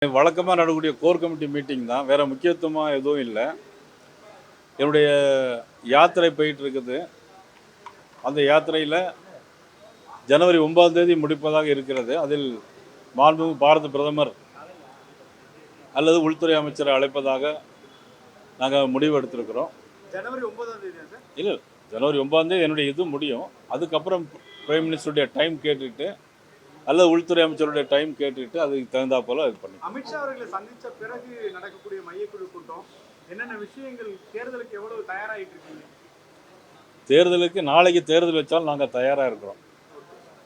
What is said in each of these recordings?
வழக்கமாக நடக்கக்கூடிய core committee meeting தான், வேற முக்கியத்துவமாக எதுவும் இல்லை. என்னுடைய யாத்திரை போயிட்டு இருக்குது. அந்த யாத்திரையில் ஜனவரி 9ஆம் தேதி முடிப்பதாக இருக்கிறது. அதில் மாண்புமிகு பாரத பிரதமர் அல்லது உள்துறை அமைச்சரை அழைப்பதாக நாங்கள் முடிவு எடுத்திருக்கிறோம். ஜனவரி 9ஆம் தேதி சார்? இல்லை, ஜனவரி 9ஆம் தேதி என்னுடைய இது முடியும். அதுக்கப்புறம் பிரைம் மினிஸ்டருடைய டைம் கேட்டுக்கிட்டு அல்லது உள்துறை அமைச்சருடைய டைம் கேட்டுக்கிட்டு அதுக்கு தகுந்தா போல இது பண்ணி. அமித்ஷா அவர்களை சந்தித்த பிறகு நடக்கக்கூடிய மையக்குழு கூட்டம் என்னென்ன விஷயங்கள், தேர்தலுக்கு எவ்வளவு தயாராகிட்டு இருக்கீங்க? தேர்தலுக்கு நாளைக்கு தேர்தல் வச்சாலும் நாங்கள் தயாராக இருக்கிறோம்,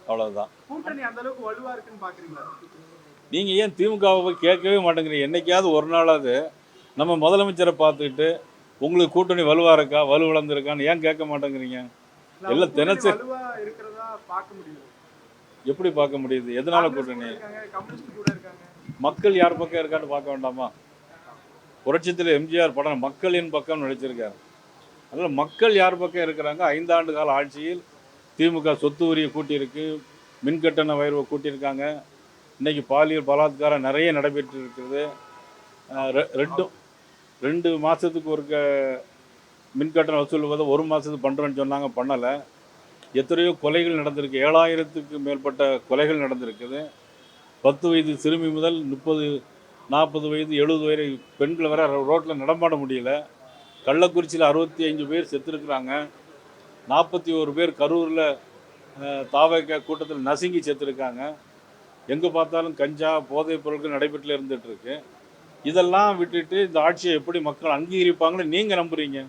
அவ்வளோதான். கூட்டணி அந்த அளவுக்கு வலுவா இருக்குன்னு பாக்குறீங்களா? நீங்கள் ஏன் திமுகவை போய் கேட்கவே மாட்டேங்கிறீங்க? என்னைக்காவது ஒரு நாளாவது நம்ம முதலமைச்சரை பார்த்துக்கிட்டு உங்களுக்கு கூட்டணி வலுவாக இருக்கா, வலுவிழந்திருக்கான்னு ஏன் கேட்க மாட்டேங்கிறீங்க? எல்லாம் தினசரி வலுவா இருக்கிறதா பார்க்க முடியும். எப்படி பார்க்க முடியுது? எதனால கூட்டணி? கம்யூனிஸ்ட் கூட இருக்காங்க. மக்கள் யார் பக்கம் இருக்கான்னு பார்க்க வேண்டாமா? புரட்சித்தில் எம்ஜிஆர் படம் மக்களின் பக்கம் நடிச்சிருக்காரு. அதனால் மக்கள் யார் பக்கம் இருக்கிறாங்க? 5 ஆண்டு கால ஆட்சியில் திமுக சொத்து வரியை கூட்டியிருக்கு, மின்கட்டண உயர்வை கூட்டியிருக்காங்க. இன்றைக்கி பாலியல் பலாத்காரம் நிறைய நடைபெற்று இருக்கிறது. 2 மாதத்துக்கு ஒரு மின்கட்டணம் வசூலுவதை 1 மாதத்துக்கு பண்ணுறேன்னு சொன்னாங்க, பண்ணலை. எத்தனையோ கொலைகள் நடந்திருக்கு, 7000த்துக்கு மேற்பட்ட கொலைகள் நடந்திருக்குது. 10 வயது சிறுமி முதல் 30, 40 வயது, 70 வயது பெண்கள் வர ரோட்டில் நடமாட முடியல. கள்ளக்குறிச்சியில் 65 பேர் செத்துருக்குறாங்க. 41 பேர் கரூரில் தாவக கூட்டத்தில் நசுங்கி செத்துருக்காங்க. எங்கே பார்த்தாலும் கஞ்சா போதைப் பொருட்கள் நடைபெற்று இருந்துகிட்ருக்கு. இதெல்லாம் விட்டுட்டு இந்த ஆட்சியை எப்படி மக்கள் அங்கீகரிப்பாங்கன்னு நீங்கள் நம்புறீங்க?